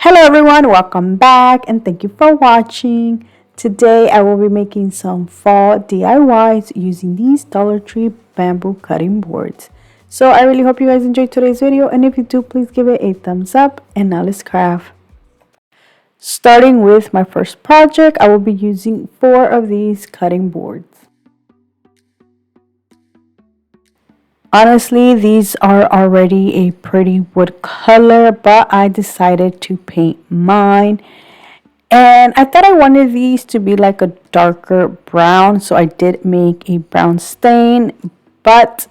Hello everyone, welcome back and thank you for watching. Today I will be making some fall DIYs using these Dollar Tree bamboo cutting boards. So I really hope you guys enjoyed today's video, and if you do, please give it a thumbs up, and now let's craft. Starting with my first project, I will be using 4 of these cutting boards. Honestly, these are already a pretty wood color, but I decided to paint mine. And I thought I wanted these to be like a darker brown, so I did make a brown stain. But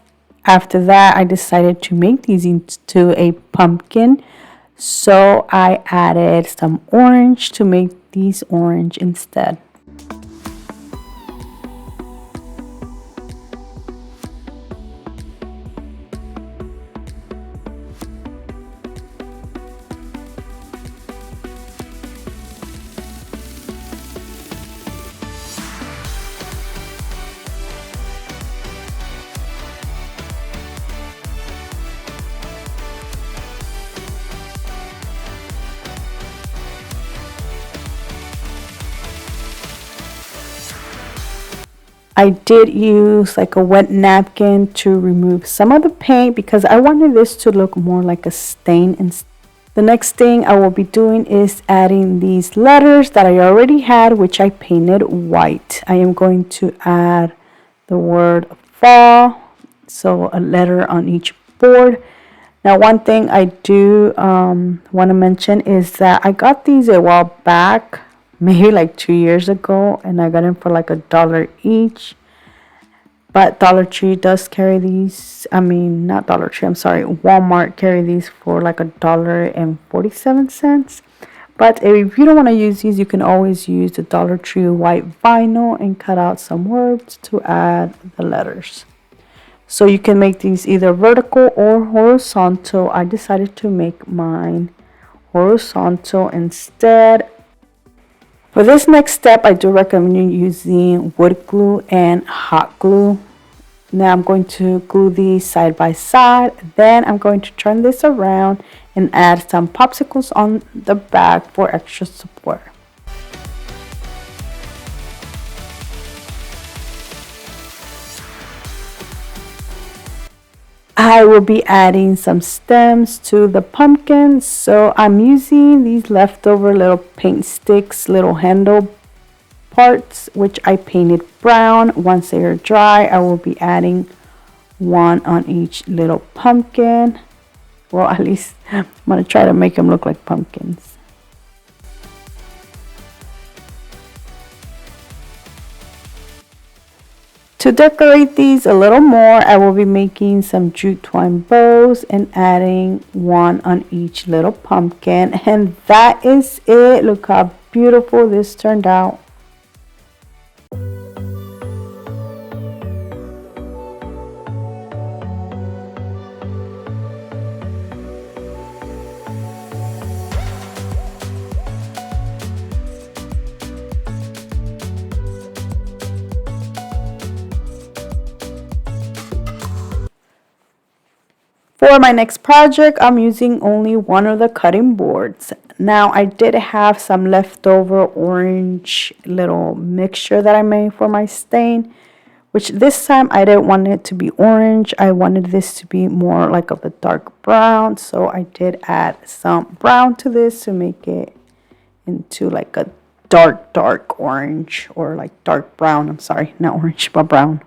after that, I decided to make these into a pumpkin. So I added some orange to make these orange instead. I did use like a wet napkin to remove some of the paint because I wanted this to look more like a stain. The next thing I will be doing is adding these letters that I already had, which I painted white. I am going to add the word fall, so a letter on each board. Now, one thing I do want to mention is that I got these a while back, maybe like 2 years ago, and I got them for like $1 each. But Dollar Tree does carry these. I mean, not Dollar Tree, I'm sorry, Walmart carry these for like $1.47. But if you don't want to use these, you can always use the Dollar Tree white vinyl and cut out some words to add the letters. So you can make these either vertical or horizontal. I decided to make mine horizontal instead. For this next step, I do recommend you using wood glue and hot glue. Now I'm going to glue these side by side. Then I'm going to turn this around and add some popsicles on the back for extra support. I will be adding some stems to the pumpkin, so I'm using these leftover little paint sticks, little handle parts, which I painted brown. Once they are dry, I will be adding one on each little pumpkin. Well, at least I'm going to try to make them look like pumpkins. To decorate these a little more, I will be making some jute twine bows and adding one on each little pumpkin. And that is it. Look how beautiful this turned out. For my next project, I'm using only one of the cutting boards. Now, I did have some leftover orange little mixture that I made for my stain, which this time I didn't want it to be orange. I wanted this to be more like of a dark brown, so I did add some brown to this to make it into like a dark orange, or like dark brown. I'm sorry, not orange, but brown.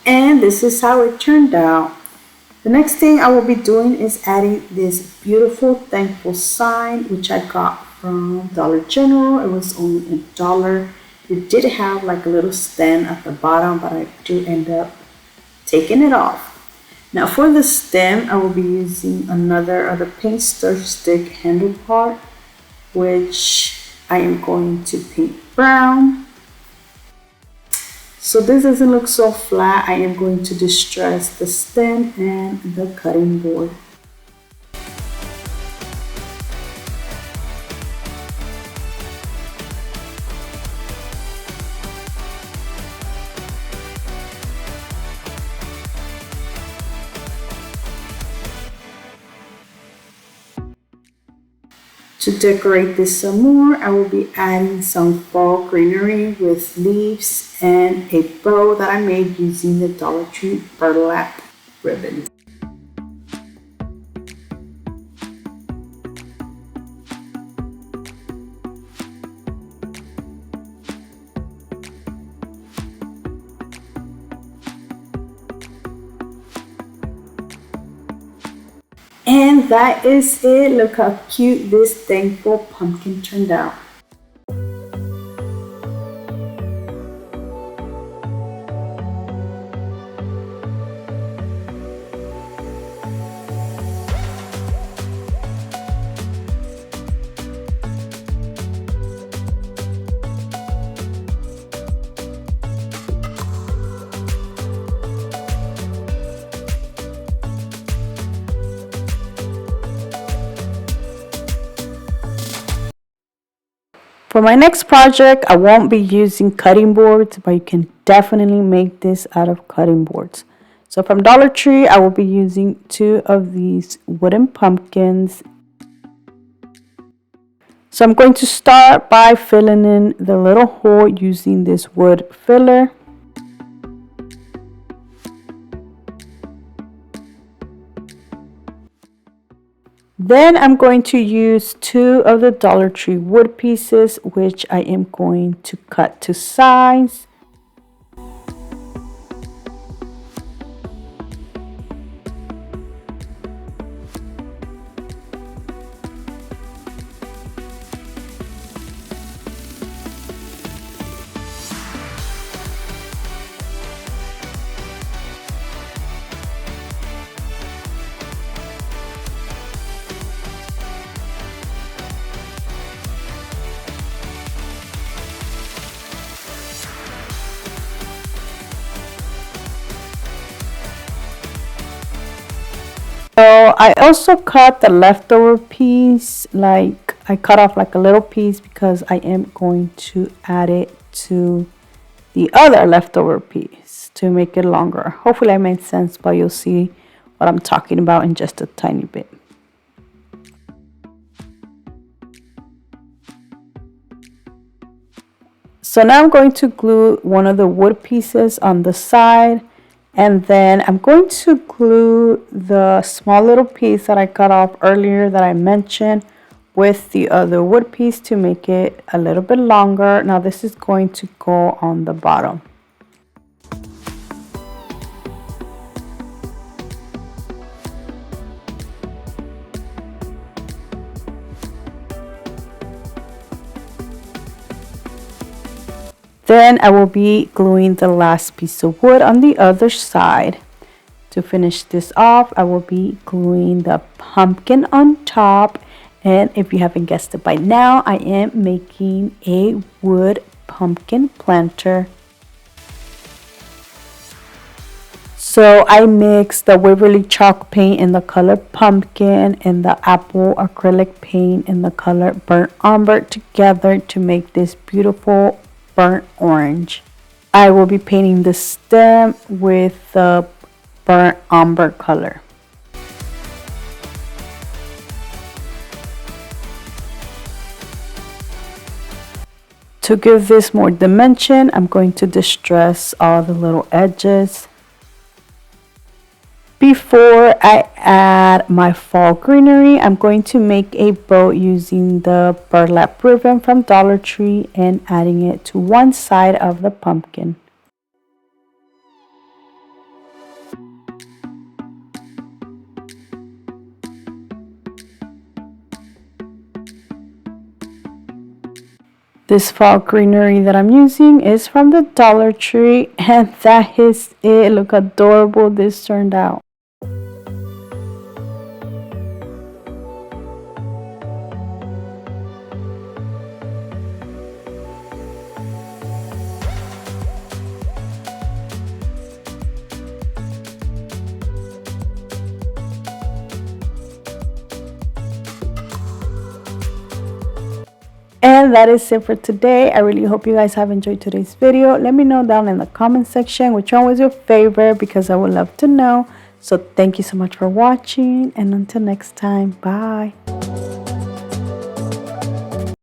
And this is how it turned out. The next thing I will be doing is adding this beautiful thankful sign, which I got from Dollar General. It was only $1. It did have like a little stem at the bottom, but I do end up taking it off. Now for the stem, I will be using another of the paint stir stick handle part, which I am going to paint brown. So this doesn't look so flat. I am going to distress the stem and the cutting board. To decorate this some more, I will be adding some fall greenery with leaves and a bow that I made using the Dollar Tree burlap ribbon. And that is it. Look how cute this thankful pumpkin turned out. For my next project, I won't be using cutting boards, but you can definitely make this out of cutting boards. So from Dollar Tree, I will be using 2 of these wooden pumpkins. So I'm going to start by filling in the little hole using this wood filler. Then I'm going to use 2 of the Dollar Tree wood pieces, which I am going to cut to size. So I also cut the leftover piece, like I cut off like a little piece because I am going to add it to the other leftover piece to make it longer. Hopefully I made sense, but you'll see what I'm talking about in just a tiny bit. So now I'm going to glue one of the wood pieces on the side. And then I'm going to glue the small little piece that I cut off earlier that I mentioned with the other wood piece to make it a little bit longer. Now this is going to go on the bottom. Then I will be gluing the last piece of wood on the other side. To finish this off, I will be gluing the pumpkin on top. And if you haven't guessed it by now, I am making a wood pumpkin planter. So I mixed the Waverly chalk paint in the color pumpkin and the apple acrylic paint in the color burnt umber together to make this beautiful burnt orange. I will be painting the stem with the burnt umber color. To give this more dimension, I'm going to distress all the little edges. Before I add my fall greenery, I'm going to make a bow using the burlap ribbon from Dollar Tree and adding it to one side of the pumpkin. This fall greenery that I'm using is from the Dollar Tree, and that is it. Look how adorable this turned out. And that is it for today. I really hope you guys have enjoyed today's video. Let me know down in the comment section which one was your favorite, because I would love to know. So thank you so much for watching, and until next time, bye.